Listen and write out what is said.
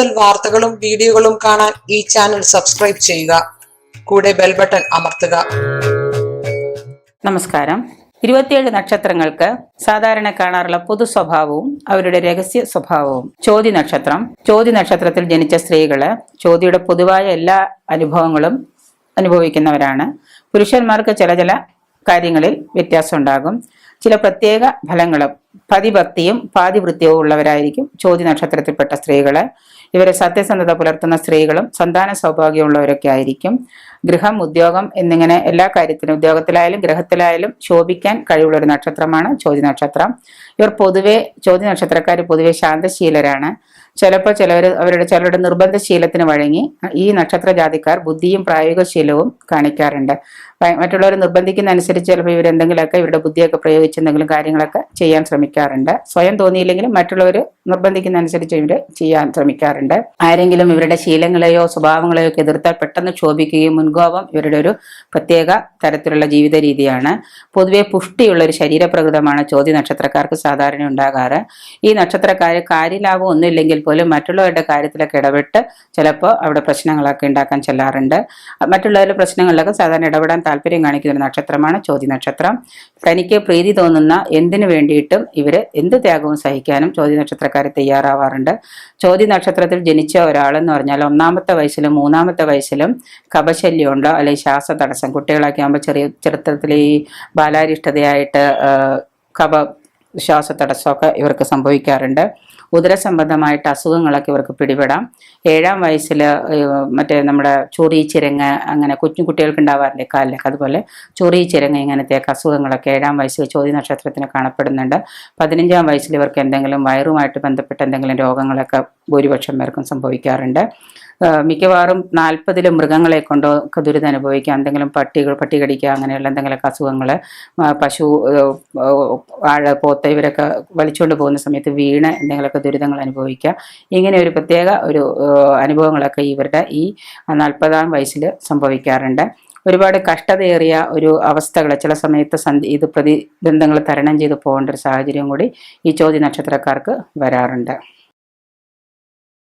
കൂടുതൽ വാർത്തകളും വീഡിയോകളും കാണാൻ ഈ ചാനൽ സബ്സ്ക്രൈബ് ചെയ്യുക. കൂടെ ബെൽ ബട്ടൺ അമർത്തുക. നമസ്കാരം. 27 നക്ഷത്രങ്ങൾക്ക് സാധാരണ കാണാറുള്ള പൊതു സ്വഭാവവും അവരുടെ രഹസ്യ സ്വഭാവവും. ചോതി നക്ഷത്രം. ചോതി നക്ഷത്രത്തിൽ ജനിച്ച സ്ത്രീകള് ചോതിയുടെ പൊതുവായ എല്ലാ അനുഭവങ്ങളും അനുഭവിക്കുന്നവരാണ്. പുരുഷന്മാർക്ക് ചില കാര്യങ്ങളിൽ വ്യത്യാസം ഉണ്ടാകും. ചില പ്രത്യേക ഫലങ്ങളും പതിഭക്തിയും പാതിവൃത്യവും ഉള്ളവരായിരിക്കും ചോതി നക്ഷത്രത്തിൽപ്പെട്ട സ്ത്രീകള്. ഇവരെ സത്യസന്ധത പുലർത്തുന്ന സ്ത്രീകളും സന്താന സൗഭാഗ്യമുള്ളവരൊക്കെ ആയിരിക്കും. ഗൃഹം, ഉദ്യോഗം എന്നിങ്ങനെ എല്ലാ കാര്യത്തിലും, ഉദ്യോഗത്തിലായാലും ഗ്രഹത്തിലായാലും ശോഭിക്കാൻ കഴിവുള്ള ഒരു നക്ഷത്രമാണ് ചോതി നക്ഷത്രം. ഇവർ പൊതുവെ ചോതി നക്ഷത്രക്കാർ പൊതുവെ ശാന്തശീലരാണ്. ചിലപ്പോൾ ചിലരുടെ നിർബന്ധശീലത്തിന് വഴങ്ങി ഈ നക്ഷത്ര ജാതിക്കാർ ബുദ്ധിയും പ്രായോഗിക ശീലവും കാണിക്കാറുണ്ട്. മറ്റുള്ളവർ നിർബന്ധിക്കുന്ന അനുസരിച്ച് ചിലപ്പോൾ ഇവരെന്തെങ്കിലുമൊക്കെ ഇവരുടെ ബുദ്ധിയൊക്കെ പ്രയോഗിച്ച് എന്തെങ്കിലും കാര്യങ്ങളൊക്കെ ചെയ്യാൻ ശ്രമിക്കാറുണ്ട്. സ്വയം തോന്നിയില്ലെങ്കിലും മറ്റുള്ളവർ നിർബന്ധിക്കുന്ന അനുസരിച്ച് ഇവർ ചെയ്യാൻ ശ്രമിക്കാറുണ്ട്. ആരെങ്കിലും ഇവരുടെ ശീലങ്ങളെയോ സ്വഭാവങ്ങളെയോ ഒക്കെ എതിർത്താൽ പെട്ടെന്ന് ക്ഷോഭിക്കുകയും മുൻകോപം ഇവരുടെ ഒരു പ്രത്യേക തരത്തിലുള്ള ജീവിത രീതിയാണ്. പൊതുവെ പുഷ്ടിയുള്ള ഒരു ശരീരപ്രകൃതമാണ് ചോതി നക്ഷത്രക്കാർക്ക് സാധാരണ ഉണ്ടാകാറ്. ഈ നക്ഷത്രക്കാര് കാര്യലാഭം ഒന്നുമില്ലെങ്കിൽ പോലും മറ്റുള്ളവരുടെ കാര്യത്തിലൊക്കെ ഇടപെട്ട് ചിലപ്പോൾ അവിടെ പ്രശ്നങ്ങളൊക്കെ ഉണ്ടാക്കാൻ ചെല്ലാറുണ്ട്. മറ്റുള്ളവരുടെ പ്രശ്നങ്ങളിലൊക്കെ സാധാരണ ഇടപെടാൻ താല്പര്യം കാണിക്കുന്ന ഒരു നക്ഷത്രമാണ് ചോതി നക്ഷത്രം. തനിക്ക് പ്രീതി തോന്നുന്ന എന്തിനു വേണ്ടിയിട്ടും ഇവര് എന്ത് ത്യാഗവും സഹിക്കാനും ചോതി നക്ഷത്രക്കാർ തയ്യാറാവാറുണ്ട്. ചോതി നക്ഷത്രത്തിൽ ജനിച്ച ഒരാളെന്ന് പറഞ്ഞാൽ 1-ാമത്തെ വയസ്സിലും 3-ാമത്തെ വയസ്സിലും കഫശല്യമുണ്ടോ അല്ലെങ്കിൽ ശ്വാസതടസ്സം, കുട്ടികളൊക്കെ ആകുമ്പോൾ ചെറുപ്പത്തിൽ ഈ ബാലാരിഷ്ടതയായിട്ട് കഫ ശ്വാസതടസ്സമൊക്കെ ഇവർക്ക് സംഭവിക്കാറുണ്ട്. ഉദരസംബന്ധമായിട്ട് അസുഖങ്ങളൊക്കെ ഇവർക്ക് പിടിപെടാം. 7-ാം വയസ്സിൽ നമ്മുടെ ചൊറി, ചിരങ്ങ്, അങ്ങനെ കുട്ടികൾക്ക് ഉണ്ടാവാറില്ലേ കാലിലൊക്കെ, അതുപോലെ ചൊറി, ചിരങ്ങ് ഇങ്ങനത്തെയൊക്കെ അസുഖങ്ങളൊക്കെ 7-ാം വയസ്സിൽ ചോതി നക്ഷത്രത്തിന് കാണപ്പെടുന്നുണ്ട്. 15-ാം വയസ്സിൽ ഇവർക്ക് എന്തെങ്കിലും വയറുമായിട്ട് ബന്ധപ്പെട്ട എന്തെങ്കിലും രോഗങ്ങളൊക്കെ ഭൂരിപക്ഷം പേർക്കും സംഭവിക്കാറുണ്ട്. മിക്കവാറും 40-ലും മൃഗങ്ങളെ കൊണ്ടോ ഒക്കെ ദുരിതം അനുഭവിക്കുക. എന്തെങ്കിലും പട്ടി കടിക്കുക, അങ്ങനെയുള്ള എന്തെങ്കിലുമൊക്കെ അസുഖങ്ങൾ, പശു, പോത്ത് ഇവരൊക്കെ വലിച്ചുകൊണ്ട് പോകുന്ന സമയത്ത് വീണ് എന്തെങ്കിലുമൊക്കെ ദുരിതങ്ങൾ അനുഭവിക്കുക. ഇങ്ങനെ ഒരു പ്രത്യേക ഒരു അനുഭവങ്ങളൊക്കെ ഇവരുടെ ഈ 40-ാം വയസ്സിൽ സംഭവിക്കാറുണ്ട്. ഒരുപാട് കഷ്ടതയേറിയ ഒരു അവസ്ഥകൾ ചില സമയത്ത് ഇത് പ്രതിബന്ധങ്ങൾ തരണം ചെയ്ത് പോകേണ്ട ഒരു സാഹചര്യം കൂടി ഈ ചോതി നക്ഷത്രക്കാർക്ക് വരാറുണ്ട്.